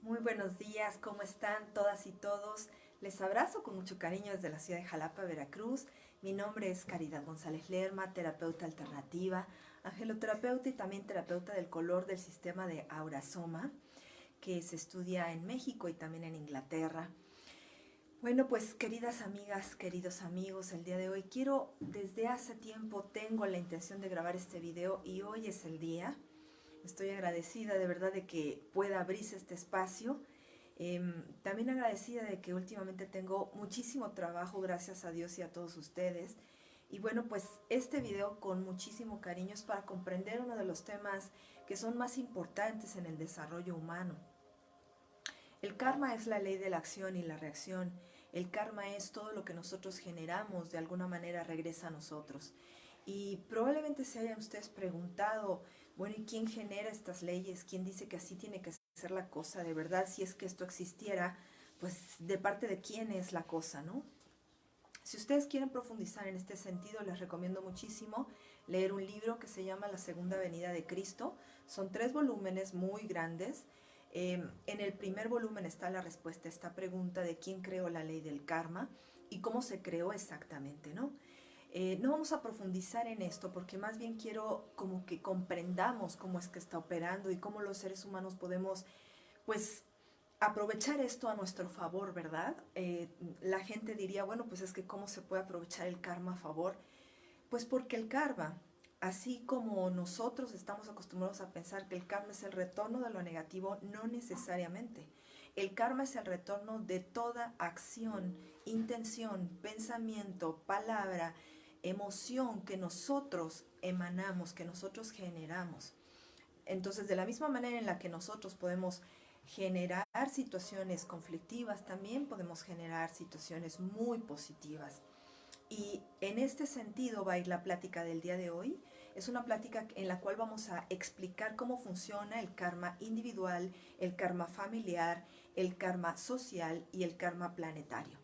Muy buenos días, ¿cómo están todas y todos? Les abrazo con mucho cariño desde la ciudad de Jalapa, Veracruz. Mi nombre es Caridad González Lerma, terapeuta alternativa, angeloterapeuta y también terapeuta del color del sistema de Aurasoma, que se estudia en México y también en Inglaterra. Bueno, pues queridas amigas, queridos amigos, el día de hoy desde hace tiempo tengo la intención de grabar este video y hoy es el día. Estoy agradecida de verdad de que pueda abrirse este espacio. También agradecida de que últimamente tengo muchísimo trabajo, gracias a Dios y a todos ustedes. Y bueno, pues este video con muchísimo cariño es para comprender uno de los temas que son más importantes en el desarrollo humano. El karma es la ley de la acción y la reacción. El karma es todo lo que nosotros generamos, de alguna manera regresa a nosotros. Y probablemente se hayan ustedes preguntado, bueno, ¿y quién genera estas leyes? ¿Quién dice que así tiene que ser la cosa? De verdad, si es que esto existiera, pues de parte de quién es la cosa, ¿no? Si ustedes quieren profundizar en este sentido, les recomiendo muchísimo leer un libro que se llama La Segunda Venida de Cristo. Son 3 volúmenes muy grandes. En el primer volumen está la respuesta a esta pregunta de quién creó la ley del karma y cómo se creó exactamente, ¿no? No vamos a profundizar en esto porque más bien quiero como que comprendamos cómo es que está operando y cómo los seres humanos podemos, pues, aprovechar esto a nuestro favor, ¿verdad? La gente diría, bueno, pues es que ¿cómo se puede aprovechar el karma a favor? Pues porque el karma, así como nosotros estamos acostumbrados a pensar que el karma es el retorno de lo negativo, no necesariamente. El karma es el retorno de toda acción, intención, pensamiento, palabra, emoción que nosotros emanamos, que nosotros generamos. Entonces, de la misma manera en la que nosotros podemos generar situaciones conflictivas, también podemos generar situaciones muy positivas. Y en este sentido va a ir la plática del día de hoy. Es una plática en la cual vamos a explicar cómo funciona el karma individual, el karma familiar, el karma social y el karma planetario.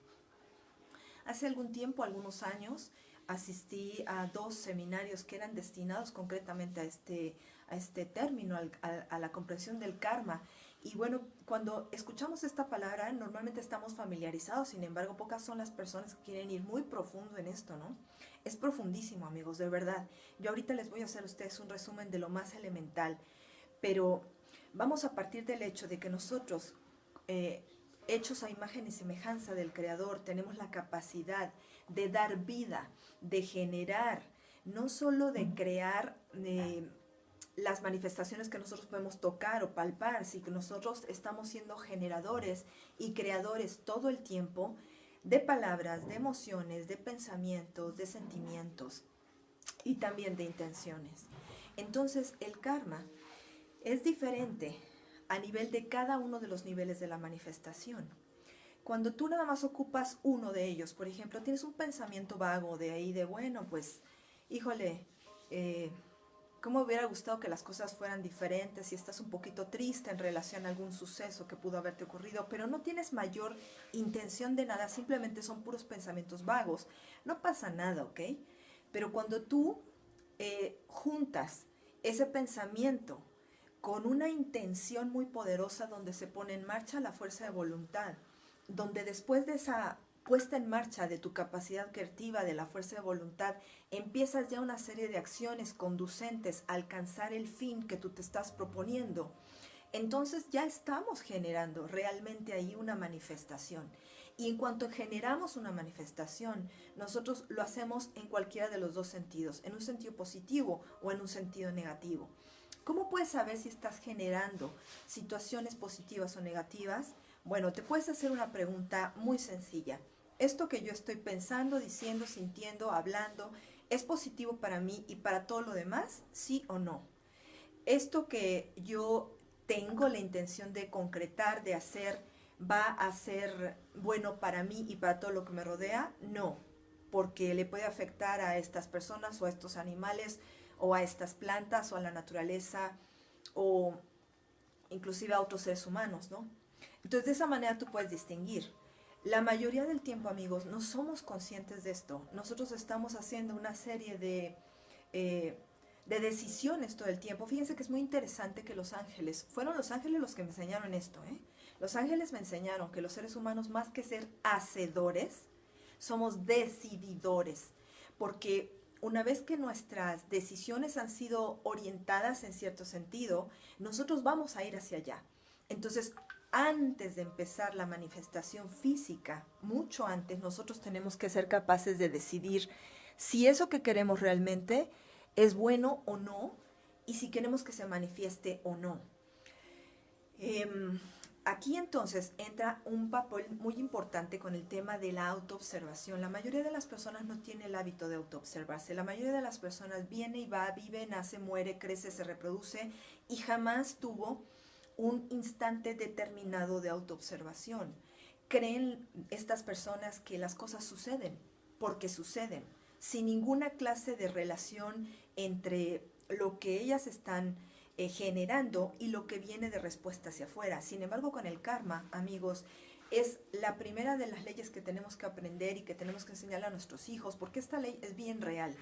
Hace algún tiempo, algunos años, asistí a 2 seminarios que eran destinados concretamente a este término, a la comprensión del karma. Y bueno, cuando escuchamos esta palabra, normalmente estamos familiarizados, sin embargo, pocas son las personas que quieren ir muy profundo en esto, ¿no? Es profundísimo, amigos, de verdad. Yo ahorita les voy a hacer a ustedes un resumen de lo más elemental, pero vamos a partir del hecho de que nosotros, hechos a imagen y semejanza del Creador, tenemos la capacidad de dar vida, de generar, no solo de crear las manifestaciones que nosotros podemos tocar o palpar, sino que nosotros estamos siendo generadores y creadores todo el tiempo de palabras, de emociones, de pensamientos, de sentimientos y también de intenciones. Entonces, el karma es diferente a nivel de cada uno de los niveles de la manifestación. Cuando tú nada más ocupas uno de ellos, por ejemplo, tienes un pensamiento vago de ahí de, bueno, pues, híjole, cómo me hubiera gustado que las cosas fueran diferentes y estás un poquito triste en relación a algún suceso que pudo haberte ocurrido, pero no tienes mayor intención de nada, simplemente son puros pensamientos vagos. No pasa nada, ¿ok? Pero cuando tú juntas ese pensamiento con una intención muy poderosa donde se pone en marcha la fuerza de voluntad, donde después de esa puesta en marcha de tu capacidad creativa, de la fuerza de voluntad, empiezas ya una serie de acciones conducentes a alcanzar el fin que tú te estás proponiendo. Entonces ya estamos generando realmente ahí una manifestación. Y en cuanto generamos una manifestación, nosotros lo hacemos en cualquiera de los dos sentidos, en un sentido positivo o en un sentido negativo. ¿Cómo puedes saber si estás generando situaciones positivas o negativas? Bueno, te puedes hacer una pregunta muy sencilla. ¿Esto que yo estoy pensando, diciendo, sintiendo, hablando, es positivo para mí y para todo lo demás? ¿Sí o no? ¿Esto que yo tengo la intención de concretar, de hacer, va a ser bueno para mí y para todo lo que me rodea? No, porque le puede afectar a estas personas o a estos animales o a estas plantas o a la naturaleza o inclusive a otros seres humanos, ¿no? Entonces de esa manera tú puedes distinguir. La mayoría del tiempo, amigos, no somos conscientes de esto. Nosotros estamos haciendo una serie eh, de decisiones todo el tiempo. Fíjense que es muy interesante que los ángeles, fueron los ángeles los que me enseñaron esto, ¿eh? Los ángeles me enseñaron que los seres humanos, más que ser hacedores, somos decididores, porque una vez que nuestras decisiones han sido orientadas en cierto sentido, nosotros vamos a ir hacia allá. Entonces, antes de empezar la manifestación física, mucho antes, nosotros tenemos que ser capaces de decidir si eso que queremos realmente es bueno o no, y si queremos que se manifieste o no. Aquí entonces entra un papel muy importante con el tema de la autoobservación. La mayoría de las personas no tiene el hábito de autoobservarse. La mayoría de las personas viene y va, vive, nace, muere, crece, se reproduce y jamás tuvo un instante determinado de autoobservación. Creen estas personas que las cosas suceden porque suceden, sin ninguna clase de relación entre lo que ellas están generando y lo que viene de respuesta hacia afuera. Sin embargo, con el karma, amigos, es la primera de las leyes que tenemos que aprender y que tenemos que enseñarle a nuestros hijos, porque esta ley es bien real.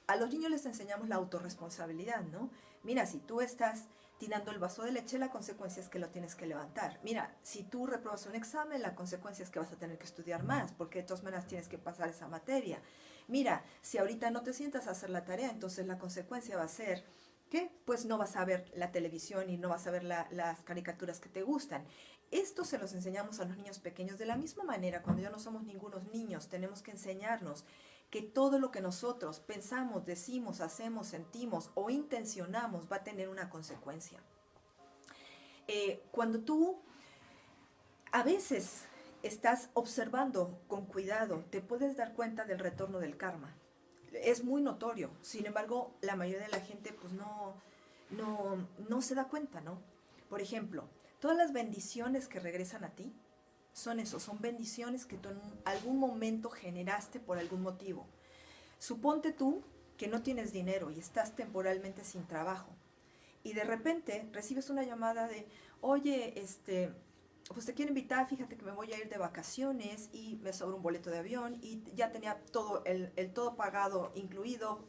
A los niños les enseñamos la autorresponsabilidad, ¿no? Mira, si tú estás tirando el vaso de leche, la consecuencia es que lo tienes que levantar. Mira, si tú repruebas un examen, la consecuencia es que vas a tener que estudiar más, porque de todas maneras tienes que pasar esa materia. Mira, si ahorita no te sientas a hacer la tarea, entonces la consecuencia va a ser que pues no vas a ver la televisión y no vas a ver las caricaturas que te gustan. Esto se los enseñamos a los niños pequeños. De la misma manera, cuando ya no somos ningunos niños, tenemos que enseñarnos que todo lo que nosotros pensamos, decimos, hacemos, sentimos o intencionamos va a tener una consecuencia. Cuando tú a veces estás observando con cuidado, te puedes dar cuenta del retorno del karma. Es muy notorio, sin embargo, la mayoría de la gente pues no se da cuenta, ¿no? Por ejemplo, todas las bendiciones que regresan a ti son eso, son bendiciones que tú en algún momento generaste por algún motivo. Suponte tú que no tienes dinero y estás temporalmente sin trabajo y de repente recibes una llamada de, oye, pues te quiero invitar, fíjate que me voy a ir de vacaciones y me sobra un boleto de avión y ya tenía todo el todo pagado incluido,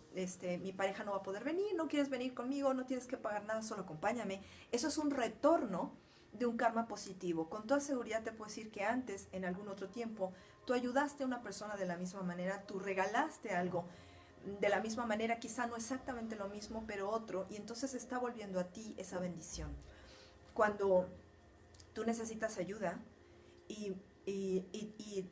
mi pareja no va a poder venir, no quieres venir conmigo, no tienes que pagar nada, solo acompáñame. Eso es un retorno de un karma positivo. Con toda seguridad te puedo decir que antes, en algún otro tiempo, tú ayudaste a una persona de la misma manera, tú regalaste algo de la misma manera, quizá no exactamente lo mismo, pero otro, y entonces está volviendo a ti esa bendición. Cuando tú necesitas ayuda y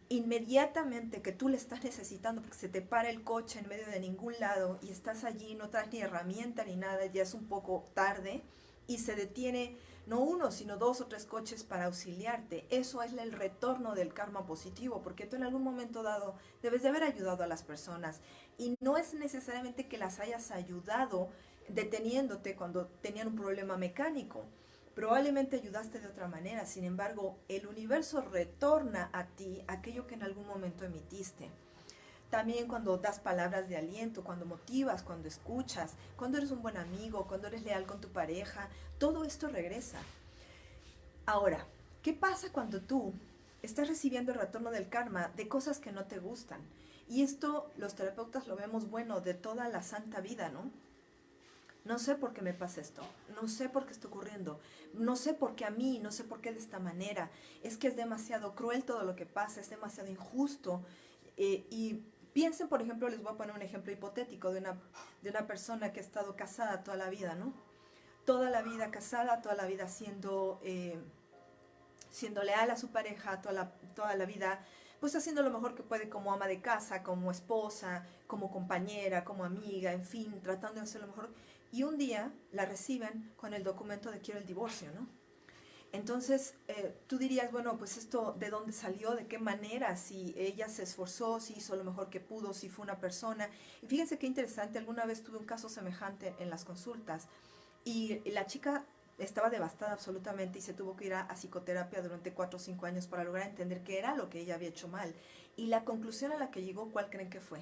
inmediatamente que tú le estás necesitando porque se te para el coche en medio de ningún lado y estás allí, no traes ni herramienta ni nada, ya es un poco tarde y se detiene no uno, sino 2 o 3 coches para auxiliarte. Eso es el retorno del karma positivo, porque tú en algún momento dado debes de haber ayudado a las personas y no es necesariamente que las hayas ayudado deteniéndote cuando tenían un problema mecánico. Probablemente ayudaste de otra manera, sin embargo, el universo retorna a ti aquello que en algún momento emitiste. También cuando das palabras de aliento, cuando motivas, cuando escuchas, cuando eres un buen amigo, cuando eres leal con tu pareja, todo esto regresa. Ahora, ¿qué pasa cuando tú estás recibiendo el retorno del karma de cosas que no te gustan? Y esto los terapeutas lo vemos, bueno, de toda la santa vida, ¿no? No sé por qué me pasa esto, no sé por qué está ocurriendo, no sé por qué a mí, no sé por qué de esta manera. Es que es demasiado cruel todo lo que pasa, es demasiado injusto. Y piensen, por ejemplo, les voy a poner un ejemplo hipotético de una persona que ha estado casada toda la vida, ¿no? Toda la vida casada, toda la vida siendo leal a su pareja, toda la vida pues haciendo lo mejor que puede como ama de casa, como esposa, como compañera, como amiga, en fin, tratando de hacer lo mejor. Y un día la reciben con el documento de quiero el divorcio, ¿no? Entonces, tú dirías, bueno, pues esto, ¿de dónde salió? ¿De qué manera? Si ella se esforzó, si hizo lo mejor que pudo, si fue una persona. Y fíjense qué interesante, alguna vez tuve un caso semejante en las consultas y la chica estaba devastada absolutamente y se tuvo que ir a psicoterapia durante 4 o 5 años para lograr entender qué era lo que ella había hecho mal. Y la conclusión a la que llegó, ¿cuál creen que fue?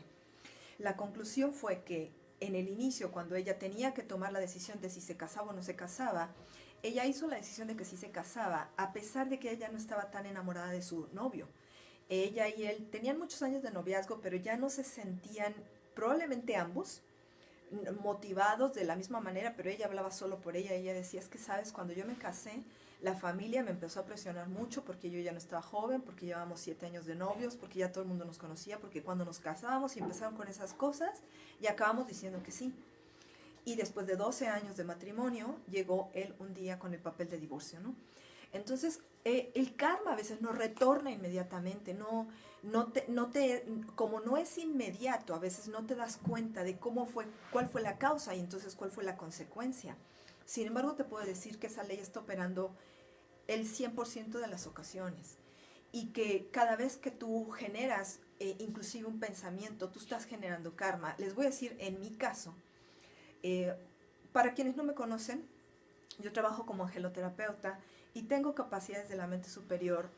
La conclusión fue que en el inicio, cuando ella tenía que tomar la decisión de si se casaba o no se casaba, ella hizo la decisión de que sí se casaba, a pesar de que ella no estaba tan enamorada de su novio. Ella y él tenían muchos años de noviazgo, pero ya no se sentían, probablemente ambos, motivados de la misma manera, pero ella hablaba solo por ella. Ella decía, es que sabes, cuando yo me casé, la familia me empezó a presionar mucho porque yo ya no estaba joven, porque llevábamos 7 años de novios, porque ya todo el mundo nos conocía, porque cuando nos casábamos y empezaron con esas cosas, y acabamos diciendo que sí. Y después de 12 años de matrimonio, llegó él un día con el papel de divorcio, ¿no? Entonces, el karma a veces no retorna inmediatamente, como no es inmediato, a veces no te das cuenta de cuál fue la causa y entonces cuál fue la consecuencia. Sin embargo, te puedo decir que esa ley está operando el 100% de las ocasiones y que cada vez que tú generas inclusive un pensamiento, tú estás generando karma. Les voy a decir, en mi caso, para quienes no me conocen, yo trabajo como angeloterapeuta y tengo capacidades de la mente superior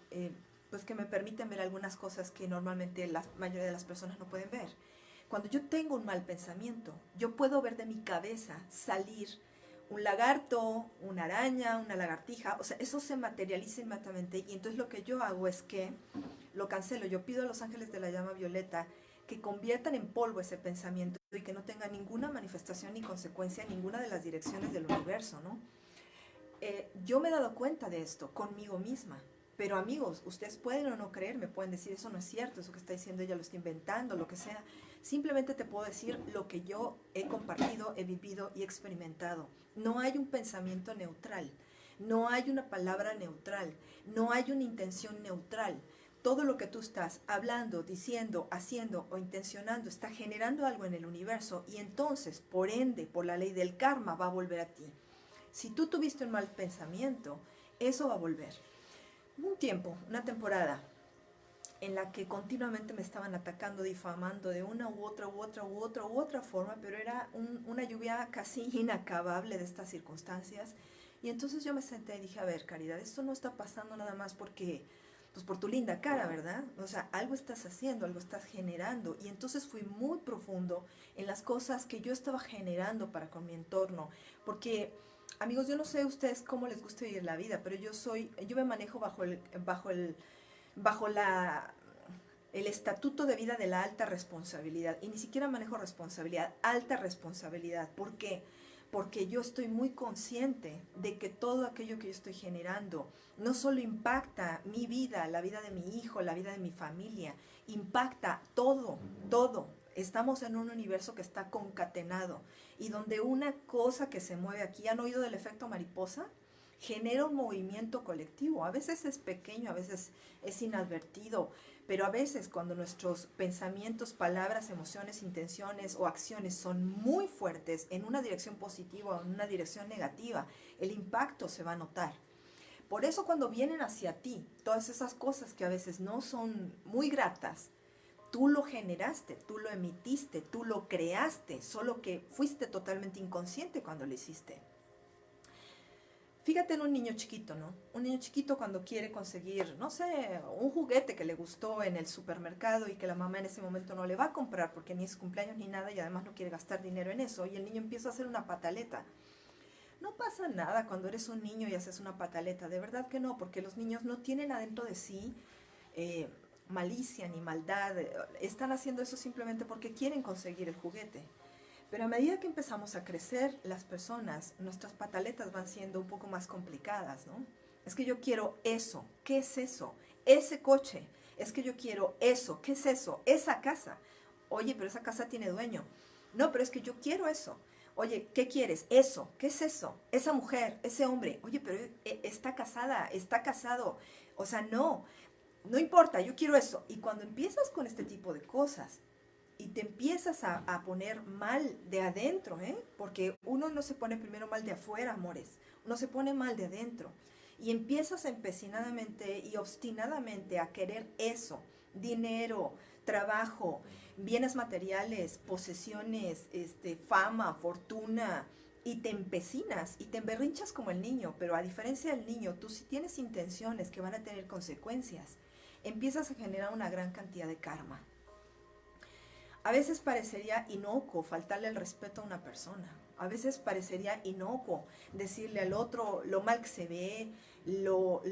pues que me permiten ver algunas cosas que normalmente la mayoría de las personas no pueden ver. Cuando yo tengo un mal pensamiento, yo puedo ver de mi cabeza salir un lagarto, una araña, una lagartija, o sea, eso se materializa inmediatamente y entonces lo que yo hago es que lo cancelo. Yo pido a los ángeles de la llama violeta que conviertan en polvo ese pensamiento y que no tenga ninguna manifestación ni consecuencia en ninguna de las direcciones del universo, ¿no? Yo me he dado cuenta de esto conmigo misma. Pero amigos, ustedes pueden o no creer, me pueden decir, eso no es cierto, eso que está diciendo ella lo está inventando, lo que sea. Simplemente te puedo decir lo que yo he compartido, he vivido y experimentado. No hay un pensamiento neutral, no hay una palabra neutral, no hay una intención neutral. Todo lo que tú estás hablando, diciendo, haciendo o intencionando está generando algo en el universo y entonces, por ende, por la ley del karma, va a volver a ti. Si tú tuviste un mal pensamiento, eso va a volver. Un tiempo, una temporada, en la que continuamente me estaban atacando, difamando de una u otra forma, pero era una lluvia casi inacabable de estas circunstancias. Y entonces yo me senté y dije, a ver, Caridad, esto no está pasando nada más porque, pues por tu linda cara, ¿verdad? O sea, algo estás haciendo, algo estás generando. Y entonces fui muy profundo en las cosas que yo estaba generando para con mi entorno, porque... Amigos, yo no sé a ustedes cómo les gusta vivir la vida, pero yo me manejo bajo el estatuto de vida de la alta responsabilidad. Y ni siquiera manejo responsabilidad, alta responsabilidad. ¿Por qué? Porque yo estoy muy consciente de que todo aquello que yo estoy generando no solo impacta mi vida, la vida de mi hijo, la vida de mi familia, impacta todo, todo. Estamos en un universo que está concatenado y donde una cosa que se mueve aquí, ¿han oído del efecto mariposa? Genera un movimiento colectivo. A veces es pequeño, a veces es inadvertido, pero a veces cuando nuestros pensamientos, palabras, emociones, intenciones o acciones son muy fuertes en una dirección positiva o en una dirección negativa, el impacto se va a notar. Por eso cuando vienen hacia ti todas esas cosas que a veces no son muy gratas, tú lo generaste, tú lo emitiste, tú lo creaste, solo que fuiste totalmente inconsciente cuando lo hiciste. Fíjate en un niño chiquito, ¿no? Un niño chiquito cuando quiere conseguir, no sé, un juguete que le gustó en el supermercado y que la mamá en ese momento no le va a comprar porque ni es cumpleaños ni nada y además no quiere gastar dinero en eso y el niño empieza a hacer una pataleta. No pasa nada cuando eres un niño y haces una pataleta, de verdad que no, porque los niños no tienen adentro de sí malicia ni maldad, están haciendo eso simplemente porque quieren conseguir el juguete. Pero a medida que empezamos a crecer las personas, nuestras pataletas van siendo un poco más complicadas, ¿no? Es que yo quiero eso, ¿qué es eso? Ese coche, es que yo quiero eso, ¿qué es eso? Esa casa, oye, pero esa casa tiene dueño. No, pero es que yo quiero eso. Oye, ¿qué quieres? Eso, ¿qué es eso? Esa mujer, ese hombre, oye, pero está casada, está casado. O sea, no importa, yo quiero eso. Y cuando empiezas con este tipo de cosas y te empiezas a poner mal de adentro, porque uno no se pone primero mal de afuera, amores, uno se pone mal de adentro. Y empiezas empecinadamente y obstinadamente a querer eso, dinero, trabajo, bienes materiales, posesiones, fama, fortuna, y te empecinas y te emberrinchas como el niño, pero a diferencia del niño, tú sí tienes intenciones que van a tener consecuencias, empiezas a generar una gran cantidad de karma. A veces parecería inocuo faltarle el respeto a una persona. A veces parecería inocuo decirle al otro lo mal que se ve, lo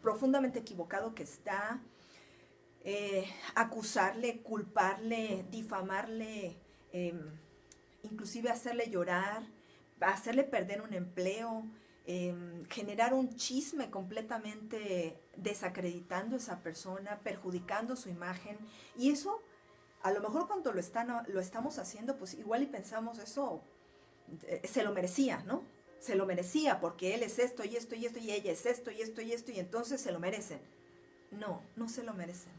profundamente equivocado que está, acusarle, culparle, difamarle, inclusive hacerle llorar, hacerle perder un empleo, generar un chisme completamente desacreditando a esa persona, perjudicando su imagen. Y eso, a lo mejor cuando lo estamos haciendo, pues igual y pensamos eso, se lo merecía, ¿no? Se lo merecía porque él es esto y esto y esto y ella es esto y esto y esto y entonces se lo merecen. No, no se lo merecen.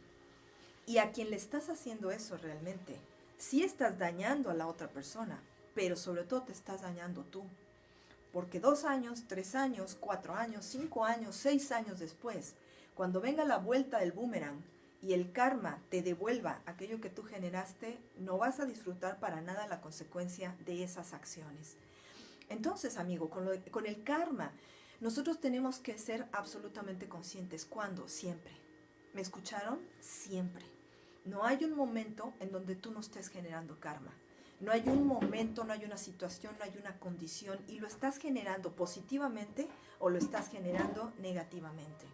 Y a quien le estás haciendo eso realmente, sí estás dañando a la otra persona, pero sobre todo te estás dañando tú. Porque 2 años, 3 años, 4 años, 5 años, 6 años después, cuando venga la vuelta del boomerang y el karma te devuelva aquello que tú generaste, no vas a disfrutar para nada la consecuencia de esas acciones. Entonces, amigo, con el karma, nosotros tenemos que ser absolutamente conscientes. ¿Cuándo? Siempre. ¿Me escucharon? Siempre. No hay un momento en donde tú no estés generando karma. No hay un momento, no hay una situación, no hay una condición y lo estás generando positivamente o lo estás generando negativamente.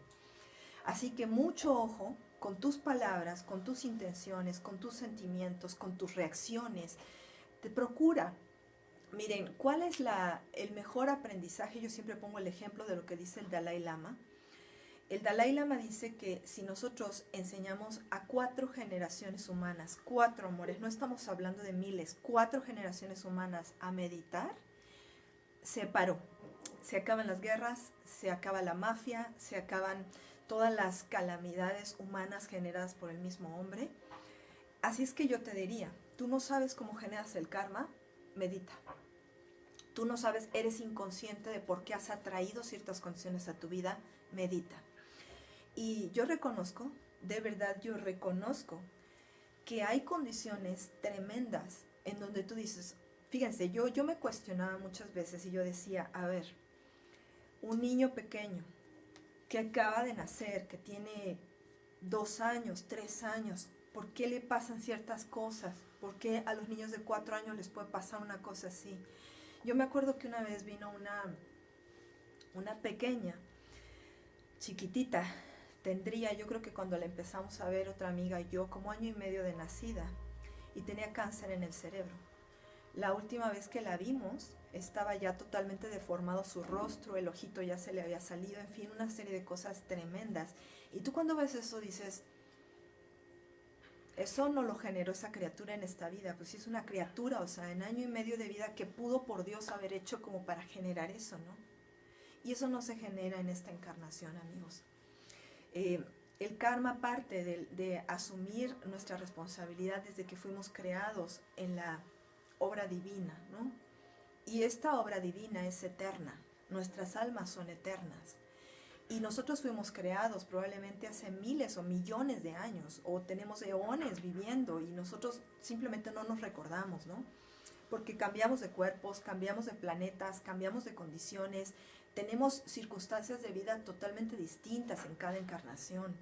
Así que mucho ojo con tus palabras, con tus intenciones, con tus sentimientos, con tus reacciones. Te procura. Miren, ¿cuál es el mejor aprendizaje? Yo siempre pongo el ejemplo de lo que dice el Dalai Lama. El Dalai Lama dice que si nosotros enseñamos a 4 generaciones humanas, 4 amores, no estamos hablando de miles, 4 generaciones humanas a meditar, se paró. Se acaban las guerras, se acaba la mafia, se acaban todas las calamidades humanas generadas por el mismo hombre. Así es que yo te diría, tú no sabes cómo generas el karma, medita. Tú no sabes, eres inconsciente de por qué has atraído ciertas condiciones a tu vida, medita. Y yo reconozco, de verdad yo reconozco que hay condiciones tremendas en donde tú dices, fíjense, yo me cuestionaba muchas veces y yo decía, a ver, un niño pequeño que acaba de nacer, que tiene 2 años, 3 años, ¿por qué le pasan ciertas cosas? ¿Por qué a los niños de 4 años les puede pasar una cosa así? Yo me acuerdo que una vez vino una pequeña, chiquitita, tendría, yo creo que cuando la empezamos a ver otra amiga y yo, como 1 año y medio de nacida, y tenía cáncer en el cerebro. La última vez que la vimos, estaba ya totalmente deformado su rostro, el ojito ya se le había salido, en fin, una serie de cosas tremendas. Y tú cuando ves eso dices, eso no lo generó esa criatura en esta vida, pues sí es una criatura, o sea, en 1 año y medio de vida, que pudo por Dios haber hecho como para generar eso, ¿no? Y eso no se genera en esta encarnación, amigos. El karma parte de asumir nuestra responsabilidad desde que fuimos creados en la obra divina, ¿no? Y esta obra divina es eterna, nuestras almas son eternas. Y nosotros fuimos creados probablemente hace miles o millones de años, o tenemos eones viviendo y nosotros simplemente no nos recordamos, ¿no? Porque cambiamos de cuerpos, cambiamos de planetas, cambiamos de condiciones, tenemos circunstancias de vida totalmente distintas en cada encarnación.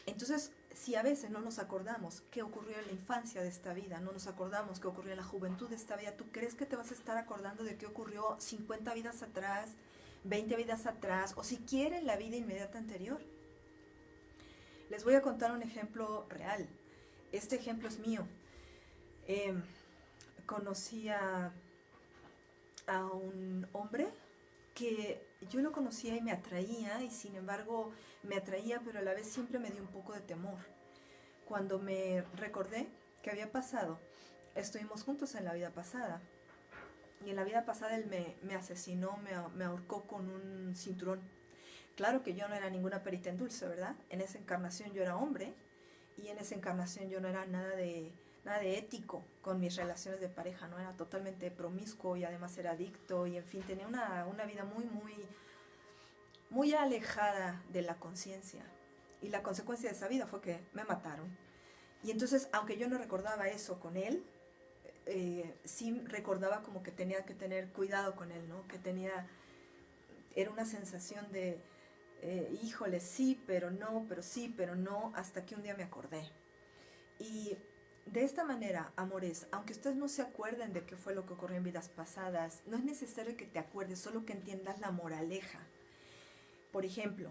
Entonces, si a veces no nos acordamos qué ocurrió en la infancia de esta vida, no nos acordamos qué ocurrió en la juventud de esta vida, ¿tú crees que te vas a estar acordando de qué ocurrió 50 vidas atrás, 20 vidas atrás, o siquiera en la vida inmediata anterior? Les voy a contar un ejemplo real. Este ejemplo es mío. Conocí a un hombre que yo lo conocía y me atraía, y sin embargo me atraía, pero a la vez siempre me dio un poco de temor. Cuando me recordé que había pasado, estuvimos juntos en la vida pasada, y en la vida pasada él me asesinó, me ahorcó con un cinturón. Claro que yo no era ninguna perita en dulce, ¿verdad? En esa encarnación yo era hombre, y en esa encarnación yo no era nada de ético con mis relaciones de pareja, no era totalmente promiscuo y además era adicto y en fin, tenía una vida muy alejada de la conciencia. Y la consecuencia de esa vida fue que me mataron. Y entonces, aunque yo no recordaba eso con él, sí recordaba como que tenía que tener cuidado con él, ¿no? Que era una sensación de, híjole, sí, pero no, pero sí, pero no, hasta que un día me acordé. Y de esta manera, amores, aunque ustedes no se acuerden de qué fue lo que ocurrió en vidas pasadas, no es necesario que te acuerdes, solo que entiendas la moraleja. Por ejemplo,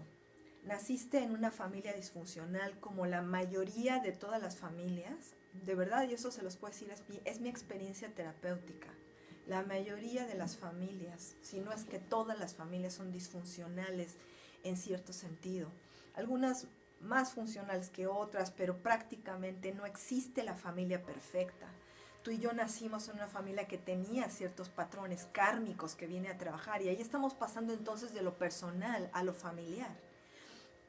naciste en una familia disfuncional como la mayoría de todas las familias, de verdad, y eso se los puedo decir, es mi experiencia terapéutica. La mayoría de las familias, si no es que todas las familias, son disfuncionales en cierto sentido. Algunas más funcionales que otras, pero prácticamente no existe la familia perfecta. Tú y yo nacimos en una familia que tenía ciertos patrones kármicos que viene a trabajar, y ahí estamos pasando entonces de lo personal a lo familiar.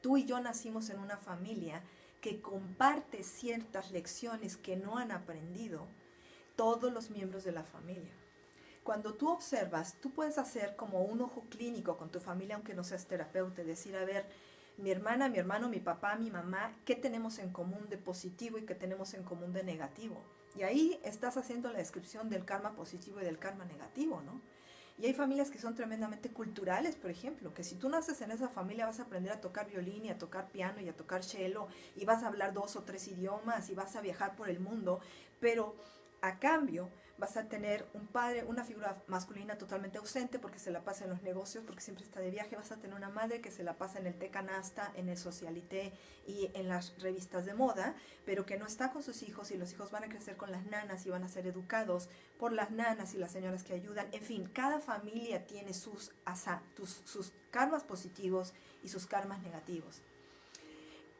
Tú y yo nacimos en una familia que comparte ciertas lecciones que no han aprendido todos los miembros de la familia. Cuando tú observas, tú puedes hacer como un ojo clínico con tu familia, aunque no seas terapeuta, decir, a ver, mi hermana, mi hermano, mi papá, mi mamá, ¿qué tenemos en común de positivo y qué tenemos en común de negativo? Y ahí estás haciendo la descripción del karma positivo y del karma negativo, ¿no? Y hay familias que son tremendamente culturales, por ejemplo, que si tú naces en esa familia vas a aprender a tocar violín y a tocar piano y a tocar cello y vas a hablar 2 o 3 idiomas y vas a viajar por el mundo, pero a cambio vas a tener un padre, una figura masculina totalmente ausente porque se la pasa en los negocios, porque siempre está de viaje. Vas a tener una madre que se la pasa en el té canasta, en el socialité y en las revistas de moda, pero que no está con sus hijos, y los hijos van a crecer con las nanas y van a ser educados por las nanas y las señoras que ayudan. En fin, cada familia tiene sus karmas positivos y sus karmas negativos.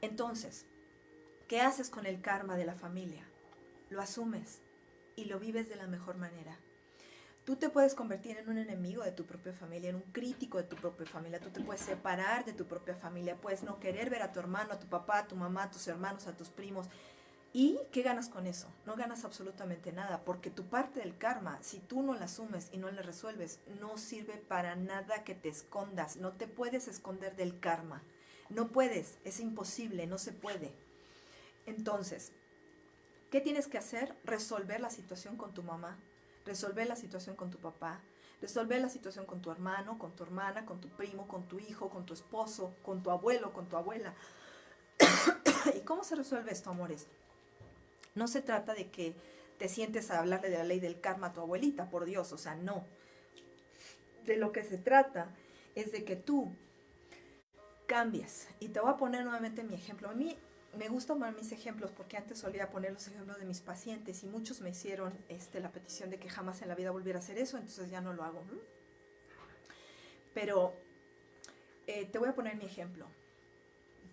Entonces, ¿qué haces con el karma de la familia? Lo asumes y lo vives de la mejor manera. Tú te puedes convertir en un enemigo de tu propia familia, en un crítico de tu propia familia. Tú te puedes separar de tu propia familia, puedes no querer ver a tu hermano, a tu papá, a tu mamá, a tus hermanos, a tus primos. ¿Y qué ganas con eso? No ganas absolutamente nada, porque tu parte del karma, si tú no la asumes y no la resuelves, no sirve para nada que te escondas. No te puedes esconder del karma. No puedes, es imposible, no se puede. Entonces, ¿qué tienes que hacer? Resolver la situación con tu mamá, resolver la situación con tu papá, resolver la situación con tu hermano, con tu hermana, con tu primo, con tu hijo, con tu esposo, con tu abuelo, con tu abuela. ¿Y cómo se resuelve esto, amores? No se trata de que te sientes a hablarle de la ley del karma a tu abuelita, por Dios, o sea, no. De lo que se trata es de que tú cambies. Y te voy a poner nuevamente mi ejemplo. A mí me gusta poner mis ejemplos porque antes solía poner los ejemplos de mis pacientes y muchos me hicieron la petición de que jamás en la vida volviera a hacer eso, entonces ya no lo hago. Pero te voy a poner mi ejemplo.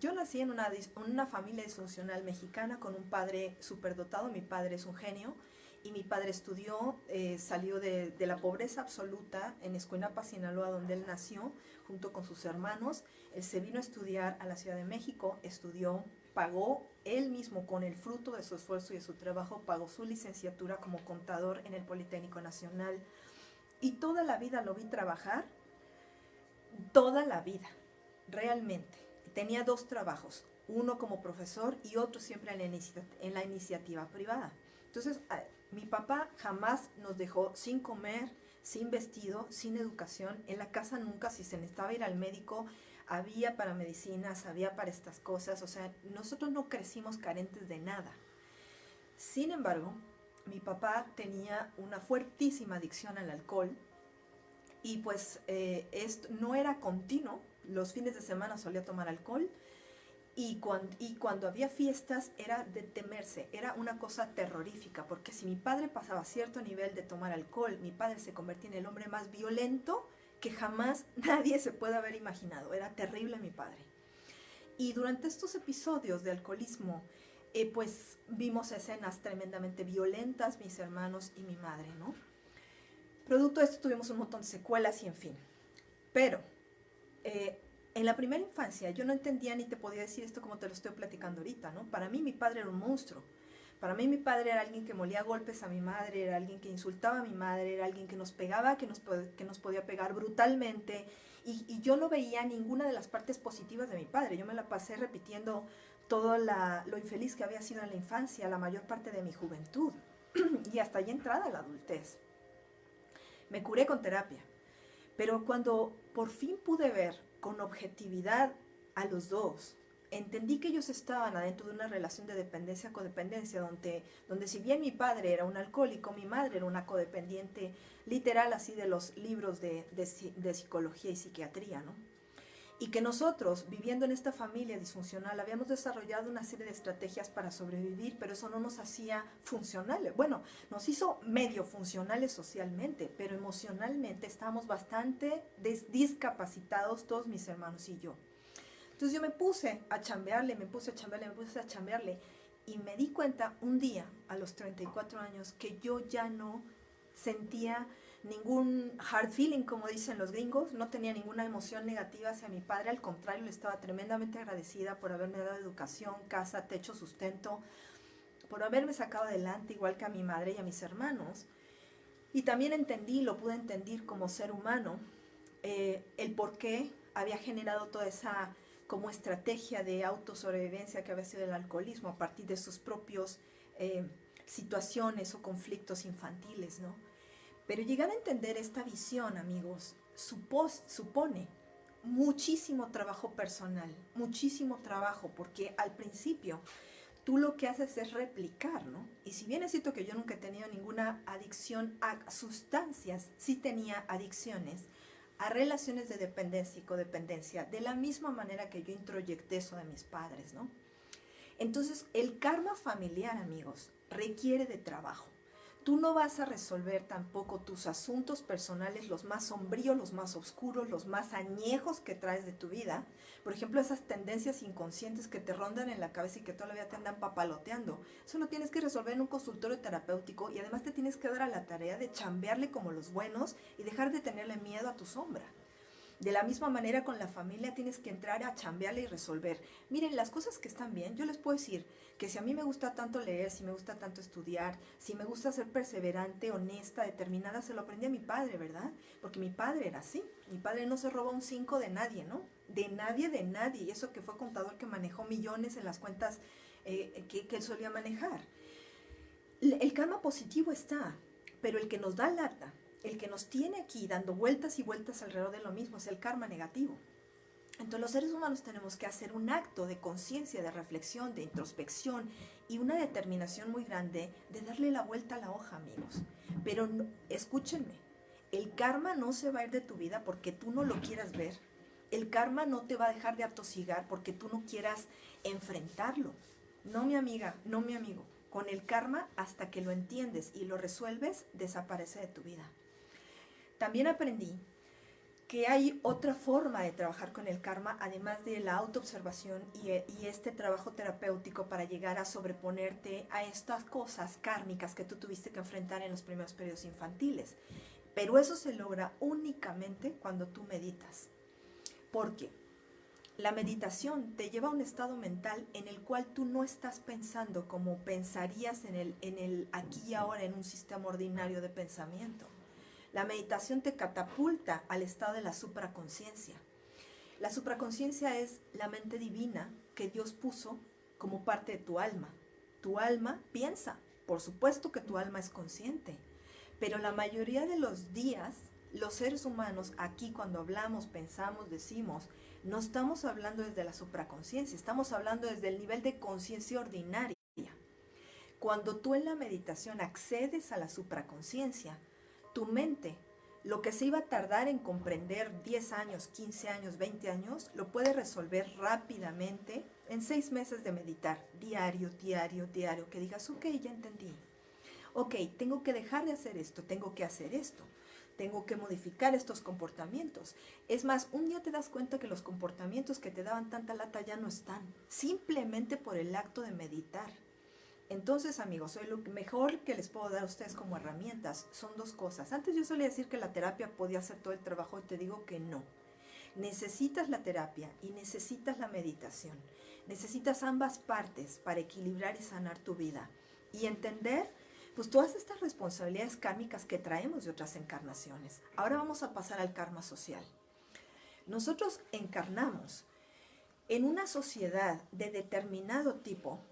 Yo nací en una familia disfuncional mexicana con un padre superdotado. Mi padre es un genio y mi padre estudió, salió de la pobreza absoluta en Escuinapa, Sinaloa, donde él nació, junto con sus hermanos. Él se vino a estudiar a la Ciudad de México, estudió, pagó él mismo con el fruto de su esfuerzo y de su trabajo, pagó su licenciatura como contador en el Politécnico Nacional. Y toda la vida lo vi trabajar, toda la vida, realmente. Tenía 2 trabajos, uno como profesor y otro siempre en la iniciativa privada. Entonces, mi papá jamás nos dejó sin comer, sin vestido, sin educación. En la casa nunca, si se necesitaba ir al médico, había para medicinas, había para estas cosas. O sea, nosotros no crecimos carentes de nada. Sin embargo, mi papá tenía una fuertísima adicción al alcohol y pues esto no era continuo. Los fines de semana solía tomar alcohol y cuando había fiestas era de temerse, era una cosa terrorífica, porque si mi padre pasaba cierto nivel de tomar alcohol, mi padre se convertía en el hombre más violento que jamás nadie se puede haber imaginado. Era terrible mi padre. Y durante estos episodios de alcoholismo, pues vimos escenas tremendamente violentas, mis hermanos y mi madre, ¿no? Producto de esto tuvimos un montón de secuelas y en fin. Pero en la primera infancia yo no entendía ni te podía decir esto como te lo estoy platicando ahorita, ¿no? Para mí mi padre era un monstruo. Para mí mi padre era alguien que molía golpes a mi madre, era alguien que insultaba a mi madre, era alguien que nos pegaba, que nos podía pegar brutalmente. Y yo no veía ninguna de las partes positivas de mi padre. Yo me la pasé repitiendo todo lo infeliz que había sido en la infancia, la mayor parte de mi juventud y hasta ya entrada a la adultez. Me curé con terapia. Pero cuando por fin pude ver con objetividad a los dos, entendí que ellos estaban adentro de una relación de dependencia-codependencia, donde si bien mi padre era un alcohólico, mi madre era una codependiente, literal así de los libros de psicología y psiquiatría, ¿no? Y que nosotros, viviendo en esta familia disfuncional, habíamos desarrollado una serie de estrategias para sobrevivir, pero eso no nos hacía funcionales. Bueno, nos hizo medio funcionales socialmente, pero emocionalmente estábamos bastante discapacitados todos mis hermanos y yo. Entonces yo me puse a chambearle, y me di cuenta un día, a los 34 años, que yo ya no sentía ningún hard feeling, como dicen los gringos, no tenía ninguna emoción negativa hacia mi padre, al contrario, le estaba tremendamente agradecida por haberme dado educación, casa, techo, sustento, por haberme sacado adelante, igual que a mi madre y a mis hermanos. Y también entendí, lo pude entender como ser humano, el por qué había generado toda esa como estrategia de autosobrevivencia que había sido el alcoholismo a partir de sus propios situaciones o conflictos infantiles, ¿no? Pero llegar a entender esta visión, amigos, supone muchísimo trabajo personal, muchísimo trabajo, porque al principio tú lo que haces es replicar, ¿no? Y si bien es cierto que yo nunca he tenido ninguna adicción a sustancias, sí tenía adicciones a relaciones de dependencia y codependencia, de la misma manera que yo introyecté eso de mis padres, ¿no? Entonces, el karma familiar, amigos, requiere de trabajo. Tú no vas a resolver tampoco tus asuntos personales, los más sombríos, los más oscuros, los más añejos que traes de tu vida. Por ejemplo, esas tendencias inconscientes que te rondan en la cabeza y que todavía te andan papaloteando. Eso lo tienes que resolver en un consultorio terapéutico y además te tienes que dar a la tarea de chambearle como los buenos y dejar de tenerle miedo a tu sombra. De la misma manera con la familia tienes que entrar a chambearle y resolver. Miren, las cosas que están bien, yo les puedo decir que si a mí me gusta tanto leer, si me gusta tanto estudiar, si me gusta ser perseverante, honesta, determinada, se lo aprendí a mi padre, ¿verdad? Porque mi padre era así. Mi padre no se roba un 5 de nadie, ¿no? De nadie, de nadie. Y eso que fue contador que manejó millones en las cuentas que él solía manejar. El karma positivo está, pero el que nos da lata, el que nos tiene aquí dando vueltas y vueltas alrededor de lo mismo es el karma negativo. Entonces los seres humanos tenemos que hacer un acto de conciencia, de reflexión, de introspección y una determinación muy grande de darle la vuelta a la hoja, amigos. Pero no, escúchenme, el karma no se va a ir de tu vida porque tú no lo quieras ver. El karma no te va a dejar de atosigar porque tú no quieras enfrentarlo. No, mi amiga, no, mi amigo. Con el karma, hasta que lo entiendes y lo resuelves, desaparece de tu vida. También aprendí que hay otra forma de trabajar con el karma, además de la autoobservación y este trabajo terapéutico para llegar a sobreponerte a estas cosas kármicas que tú tuviste que enfrentar en los primeros periodos infantiles. Pero eso se logra únicamente cuando tú meditas. ¿Por qué? La meditación te lleva a un estado mental en el cual tú no estás pensando como pensarías en el aquí y ahora en un sistema ordinario de pensamiento. La meditación te catapulta al estado de la supraconciencia. La supraconciencia es la mente divina que Dios puso como parte de tu alma. Tu alma piensa, por supuesto que tu alma es consciente, pero la mayoría de los días, los seres humanos aquí cuando hablamos, pensamos, decimos, no estamos hablando desde la supraconciencia, estamos hablando desde el nivel de conciencia ordinaria. Cuando tú en la meditación accedes a la supraconciencia, tu mente, lo que se iba a tardar en comprender 10 años, 15 años, 20 años, lo puede resolver rápidamente en 6 meses de meditar, diario, que digas, ok, ya entendí. Ok, tengo que dejar de hacer esto, tengo que hacer esto, tengo que modificar estos comportamientos. Es más, un día te das cuenta que los comportamientos que te daban tanta lata ya no están, simplemente por el acto de meditar. Entonces, amigos, hoy lo mejor que les puedo dar a ustedes como herramientas son 2 cosas. Antes yo solía decir que la terapia podía hacer todo el trabajo y te digo que no. Necesitas la terapia y necesitas la meditación. Necesitas ambas partes para equilibrar y sanar tu vida. Y entender, pues, todas estas responsabilidades kármicas que traemos de otras encarnaciones. Ahora vamos a pasar al karma social. Nosotros encarnamos en una sociedad de determinado tipo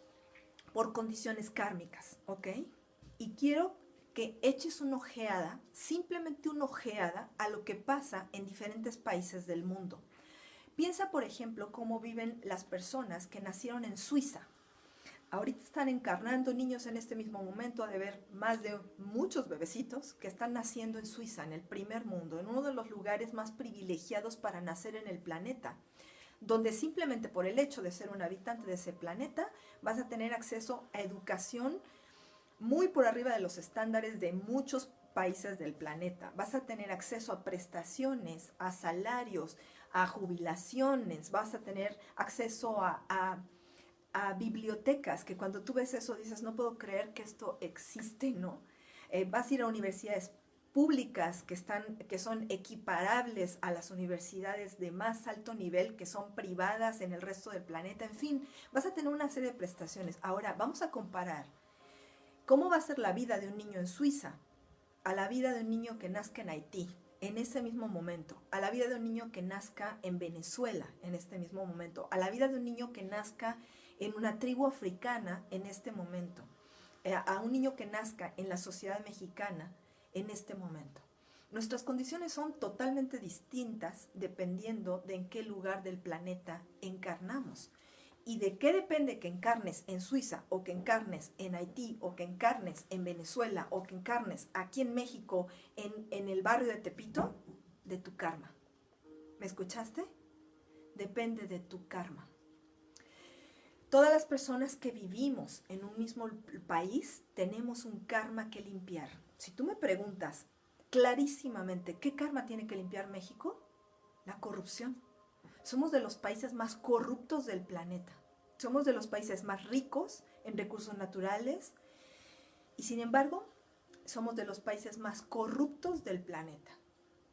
por condiciones kármicas, ¿ok? Y quiero que eches una ojeada, simplemente una ojeada a lo que pasa en diferentes países del mundo. Piensa, por ejemplo, cómo viven las personas que nacieron en Suiza. Ahorita están encarnando niños en este mismo momento, ha de ver más de muchos bebecitos que están naciendo en Suiza, en el primer mundo, en uno de los lugares más privilegiados para nacer en el planeta, donde simplemente por el hecho de ser un habitante de ese planeta vas a tener acceso a educación muy por arriba de los estándares de muchos países del planeta. Vas a tener acceso a prestaciones, a salarios, a jubilaciones, vas a tener acceso a bibliotecas, que cuando tú ves eso dices, no puedo creer que esto existe, ¿no? Vas a ir a universidades públicas que son equiparables a las universidades de más alto nivel, que son privadas en el resto del planeta, en fin, vas a tener una serie de prestaciones. Ahora, vamos a comparar cómo va a ser la vida de un niño en Suiza a la vida de un niño que nazca en Haití, en ese mismo momento, a la vida de un niño que nazca en Venezuela, en este mismo momento, a la vida de un niño que nazca en una tribu africana en este momento, a un niño que nazca en la sociedad mexicana en este momento. Nuestras condiciones son totalmente distintas dependiendo de en qué lugar del planeta encarnamos. ¿Y de qué depende que encarnes en Suiza o que encarnes en Haití o que encarnes en Venezuela o que encarnes aquí en México en el barrio de Tepito? De tu karma. ¿Me escuchaste? Depende de tu karma. Todas las personas que vivimos en un mismo país tenemos un karma que limpiar. Si tú me preguntas clarísimamente qué karma tiene que limpiar México, la corrupción. Somos de los países más corruptos del planeta. Somos de los países más ricos en recursos naturales y sin embargo somos de los países más corruptos del planeta.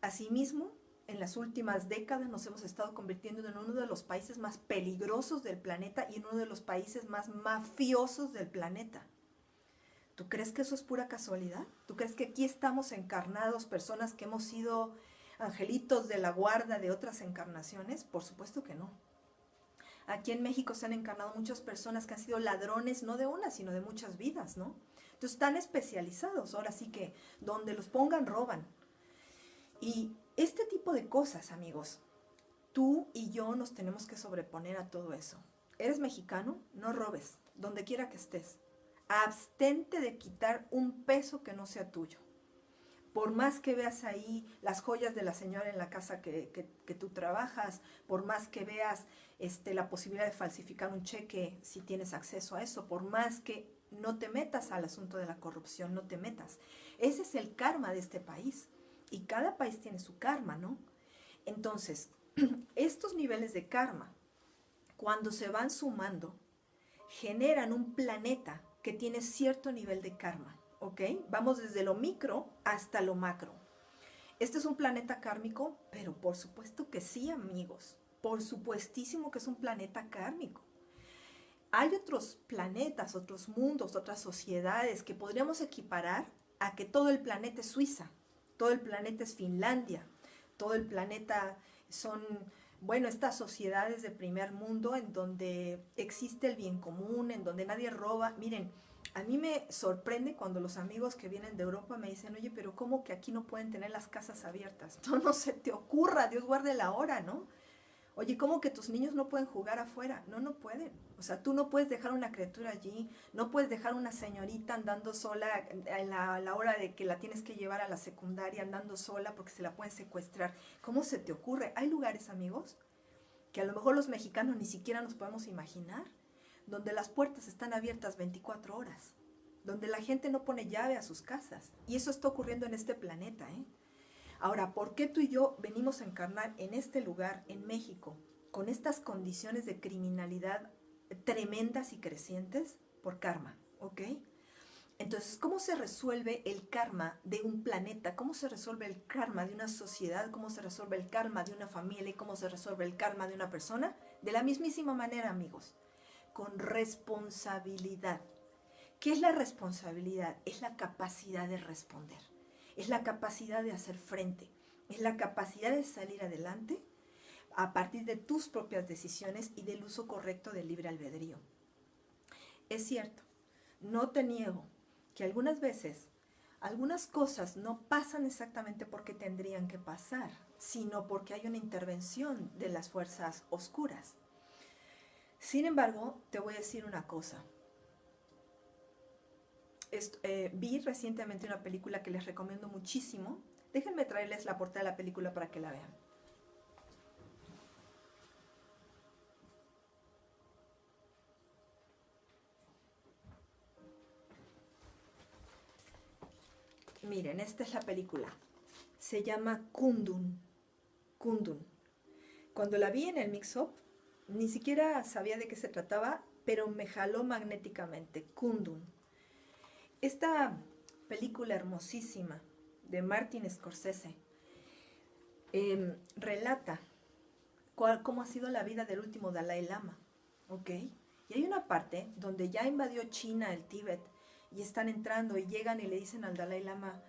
Asimismo, en las últimas décadas nos hemos estado convirtiendo en uno de los países más peligrosos del planeta y en uno de los países más mafiosos del planeta. ¿Tú crees que eso es pura casualidad? ¿Tú crees que aquí estamos encarnados personas que hemos sido angelitos de la guarda de otras encarnaciones? Por supuesto que no. Aquí en México se han encarnado muchas personas que han sido ladrones, no de una, sino de muchas vidas, ¿no? Entonces están especializados, ahora sí que donde los pongan roban. Y este tipo de cosas, amigos, tú y yo nos tenemos que sobreponer a todo eso. ¿Eres mexicano? No robes, donde quiera que estés. Abstente de quitar un peso que no sea tuyo. Por más que veas ahí las joyas de la señora en la casa que tú trabajas, por más que veas la posibilidad de falsificar un cheque si tienes acceso a eso, por más que no te metas al asunto de la corrupción, no te metas. Ese es el karma de este país. Y cada país tiene su karma, ¿no? Entonces, estos niveles de karma, cuando se van sumando, generan un planeta que tiene cierto nivel de karma. ¿Ok? Vamos desde lo micro hasta lo macro. ¿Este es un planeta kármico? Pero por supuesto que sí, amigos. Por supuestísimo que es un planeta kármico. Hay otros planetas, otros mundos, otras sociedades que podríamos equiparar a que todo el planeta es Suiza, todo el planeta es Finlandia, todo el planeta son, bueno, estas sociedades de primer mundo en donde existe el bien común, en donde nadie roba. Miren, a mí me sorprende cuando los amigos que vienen de Europa me dicen, oye, pero ¿cómo que aquí no pueden tener las casas abiertas? No se te ocurra, Dios guarde la hora, ¿no? Oye, ¿cómo que tus niños no pueden jugar afuera? No pueden. O sea, tú no puedes dejar una criatura allí, no puedes dejar una señorita andando sola a la hora de que la tienes que llevar a la secundaria andando sola porque se la pueden secuestrar. ¿Cómo se te ocurre? Hay lugares, amigos, que a lo mejor los mexicanos ni siquiera nos podemos imaginar, donde las puertas están abiertas 24 horas, donde la gente no pone llave a sus casas. Y eso está ocurriendo en este planeta, ¿eh? Ahora, ¿por qué tú y yo venimos a encarnar en este lugar, en México, con estas condiciones de criminalidad tremendas y crecientes? Por karma, ¿ok? Entonces, ¿cómo se resuelve el karma de un planeta? ¿Cómo se resuelve el karma de una sociedad? ¿Cómo se resuelve el karma de una familia? ¿Y cómo se resuelve el karma de una persona? De la mismísima manera, amigos, con responsabilidad. ¿Qué es la responsabilidad? Es la capacidad de responder, es la capacidad de hacer frente, es la capacidad de salir adelante a partir de tus propias decisiones y del uso correcto del libre albedrío. Es cierto, no te niego que algunas veces algunas cosas no pasan exactamente porque tendrían que pasar, sino porque hay una intervención de las fuerzas oscuras. Sin embargo, te voy a decir una cosa. Vi recientemente una película que les recomiendo muchísimo. Déjenme traerles la portada de la película para que la vean. Miren, esta es la película. Se llama Kundun. Kundun. Cuando la vi en el mix-up, ni siquiera sabía de qué se trataba, pero me jaló magnéticamente. Kundun. Esta película hermosísima de Martin Scorsese relata cómo ha sido la vida del último Dalai Lama, ¿ok? Y hay una parte donde ya invadió China, el Tíbet, y están entrando y llegan y le dicen al Dalai Lama,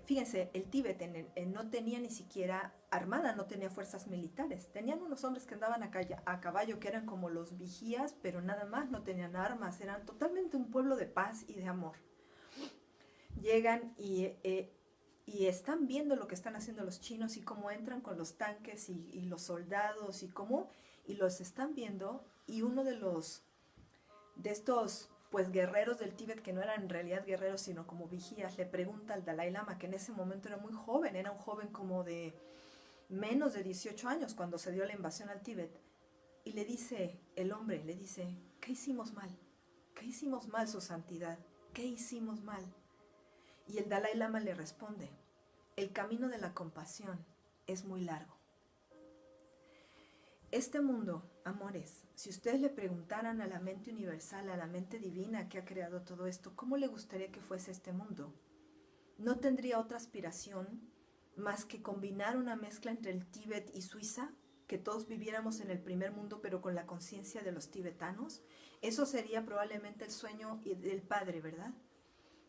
fíjense, el Tíbet no tenía ni siquiera armada, no tenía fuerzas militares, tenían unos hombres que andaban a caballo, que eran como los vigías, pero nada más, no tenían armas, eran totalmente un pueblo de paz y de amor. Llegan y están viendo lo que están haciendo los chinos y cómo entran con los tanques y los soldados y los están viendo, y uno de estos pues guerreros del Tíbet, que no eran en realidad guerreros sino como vigías, le pregunta al Dalai Lama, que en ese momento era muy joven, era un joven como de menos de 18 años cuando se dio la invasión al Tíbet, y le dice, el hombre le dice, ¿qué hicimos mal? ¿Qué hicimos mal, su santidad? ¿Qué hicimos mal? Y el Dalai Lama le responde, el camino de la compasión es muy largo. Este mundo, amores, si ustedes le preguntaran a la mente universal, a la mente divina que ha creado todo esto, ¿cómo le gustaría que fuese este mundo? No tendría otra aspiración más que combinar una mezcla entre el Tíbet y Suiza, que todos viviéramos en el primer mundo pero con la conciencia de los tibetanos. Eso sería probablemente el sueño del Padre, ¿verdad?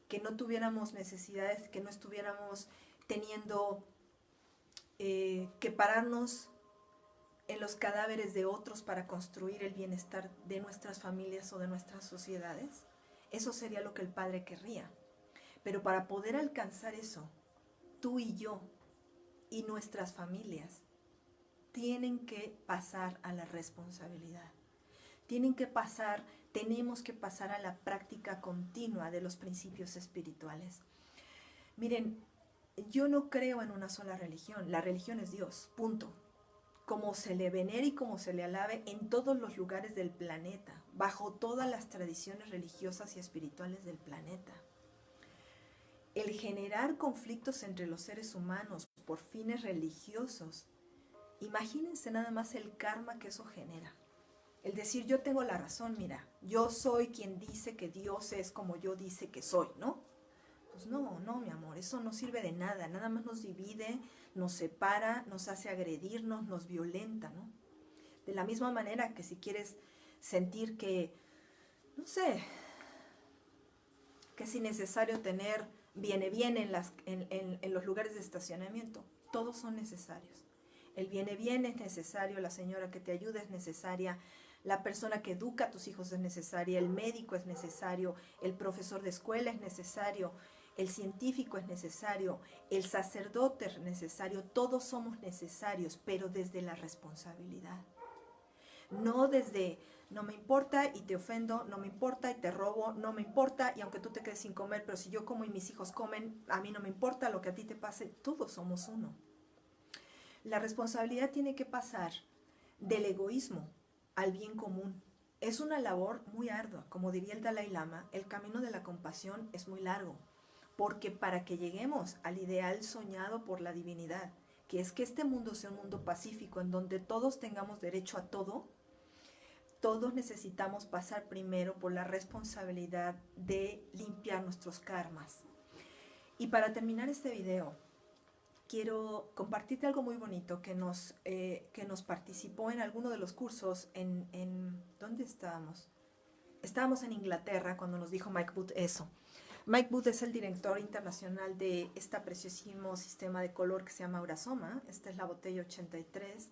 Que no tuviéramos necesidades, que no estuviéramos teniendo que pararnos en los cadáveres de otros para construir el bienestar de nuestras familias o de nuestras sociedades. Eso sería lo que el Padre querría. Pero para poder alcanzar eso, tú y yo y nuestras familias tienen que pasar a la responsabilidad. Tenemos que pasar a la práctica continua de los principios espirituales. Miren, yo no creo en una sola religión. La religión es Dios, punto. Como se le venere y como se le alabe en todos los lugares del planeta, bajo todas las tradiciones religiosas y espirituales del planeta. El generar conflictos entre los seres humanos por fines religiosos, imagínense nada más el karma que eso genera. El decir, yo tengo la razón, mira, yo soy quien dice que Dios es como yo dice que soy, ¿no? Pues no, mi amor, eso no sirve de nada, nada más nos divide, nos separa, nos hace agredirnos, nos violenta, ¿no? De la misma manera que si quieres sentir que, no sé, que es innecesario tener viene en los lugares de estacionamiento, todos son necesarios. El viene bien es necesario, la señora que te ayuda es necesaria, la persona que educa a tus hijos es necesaria, el médico es necesario, el profesor de escuela es necesario, el científico es necesario, el sacerdote es necesario, todos somos necesarios, pero desde la responsabilidad. No desde, no me importa y te ofendo, no me importa y te robo, no me importa y aunque tú te quedes sin comer, pero si yo como y mis hijos comen, a mí no me importa lo que a ti te pase, todos somos uno. La responsabilidad tiene que pasar del egoísmo al bien común. Es una labor muy ardua, como diría el Dalai Lama, el camino de la compasión es muy largo. Porque para que lleguemos al ideal soñado por la divinidad, que es que este mundo sea un mundo pacífico en donde todos tengamos derecho a todo, todos necesitamos pasar primero por la responsabilidad de limpiar nuestros karmas. Y para terminar este video, quiero compartirte algo muy bonito que nos participó en alguno de los cursos ¿dónde estábamos? Estábamos en Inglaterra cuando nos dijo Mike Booth eso. Mike Booth es el director internacional de este preciosísimo sistema de color que se llama Aurasoma. Esta es la botella 83.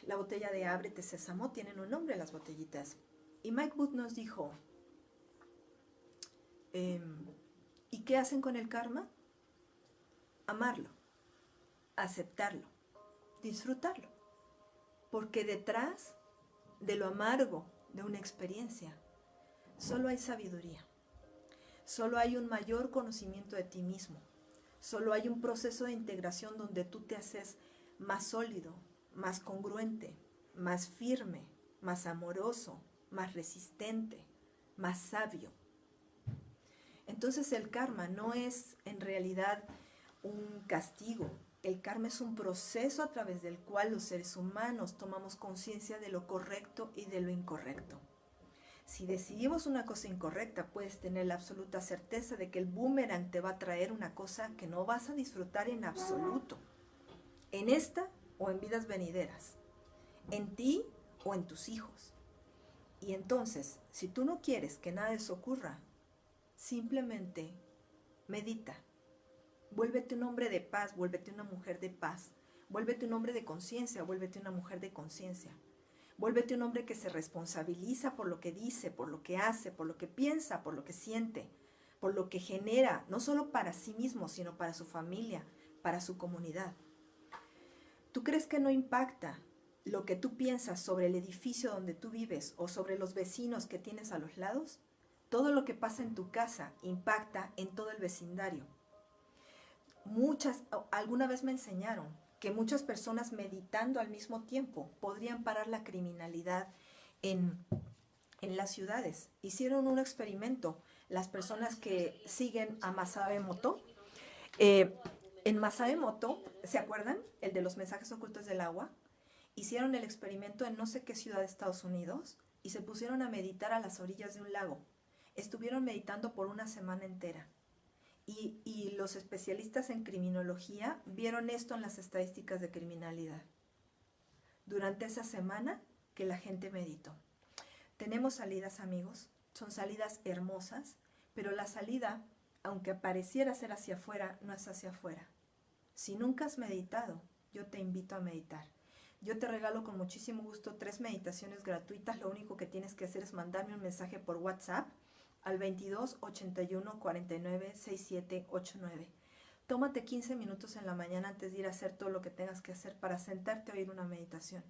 La botella de Ábrete Sésamo, tienen un nombre las botellitas. Y Mike Booth nos dijo, ¿y qué hacen con el karma? Amarlo, aceptarlo, disfrutarlo. Porque detrás de lo amargo de una experiencia, solo hay sabiduría. Solo hay un mayor conocimiento de ti mismo. Solo hay un proceso de integración donde tú te haces más sólido, más congruente, más firme, más amoroso, más resistente, más sabio. Entonces el karma no es en realidad un castigo. El karma es un proceso a través del cual los seres humanos tomamos conciencia de lo correcto y de lo incorrecto. Si decidimos una cosa incorrecta, puedes tener la absoluta certeza de que el boomerang te va a traer una cosa que no vas a disfrutar en absoluto, en esta o en vidas venideras, en ti o en tus hijos. Y entonces, si tú no quieres que nada de eso ocurra, simplemente medita. Vuélvete un hombre de paz, vuélvete una mujer de paz, vuélvete un hombre de conciencia, vuélvete una mujer de conciencia. Vuélvete un hombre que se responsabiliza por lo que dice, por lo que hace, por lo que piensa, por lo que siente, por lo que genera, no solo para sí mismo, sino para su familia, para su comunidad. ¿Tú crees que no impacta lo que tú piensas sobre el edificio donde tú vives o sobre los vecinos que tienes a los lados? Todo lo que pasa en tu casa impacta en todo el vecindario. Alguna vez me enseñaron que muchas personas meditando al mismo tiempo podrían parar la criminalidad en las ciudades. Hicieron un experimento, las personas que siguen a Masaru Emoto. En Masaru Emoto, ¿se acuerdan? El de los mensajes ocultos del agua. Hicieron el experimento en no sé qué ciudad de Estados Unidos y se pusieron a meditar a las orillas de un lago. Estuvieron meditando por una semana entera. Y los especialistas en criminología vieron esto en las estadísticas de criminalidad. Durante esa semana que la gente meditó. Tenemos salidas, amigos, son salidas hermosas, pero la salida, aunque pareciera ser hacia afuera, no es hacia afuera. Si nunca has meditado, yo te invito a meditar. Yo te regalo con muchísimo gusto 3 meditaciones gratuitas. Lo único que tienes que hacer es mandarme un mensaje por WhatsApp al 22 81 49 67 89. Tómate 15 minutos en la mañana antes de ir a hacer todo lo que tengas que hacer para sentarte a oír una meditación.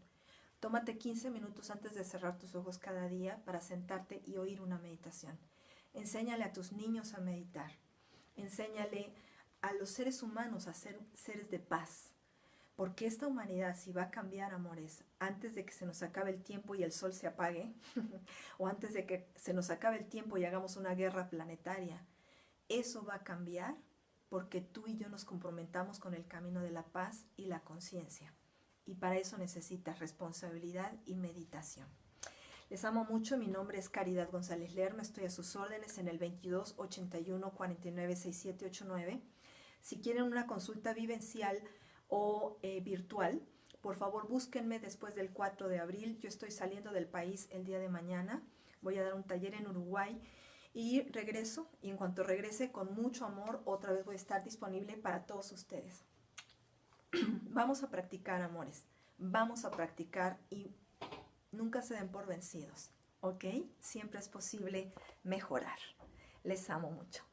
Tómate 15 minutos antes de cerrar tus ojos cada día para sentarte y oír una meditación. Enséñale a tus niños a meditar. Enséñale a los seres humanos a ser seres de paz. Porque esta humanidad, si va a cambiar, amores, antes de que se nos acabe el tiempo y el sol se apague, o antes de que se nos acabe el tiempo y hagamos una guerra planetaria, eso va a cambiar porque tú y yo nos comprometamos con el camino de la paz y la conciencia. Y para eso necesitas responsabilidad y meditación. Les amo mucho, mi nombre es Caridad González Lerma, estoy a sus órdenes en el 22 81 49 67 89. Si quieren una consulta vivencial o virtual, por favor búsquenme después del 4 de abril. Yo estoy saliendo del país el día de mañana, voy a dar un taller en Uruguay y regreso, y en cuanto regrese con mucho amor, otra vez voy a estar disponible para todos ustedes. Vamos a practicar, amores, vamos a practicar y nunca se den por vencidos, ¿ok? Siempre es posible mejorar. Les amo mucho.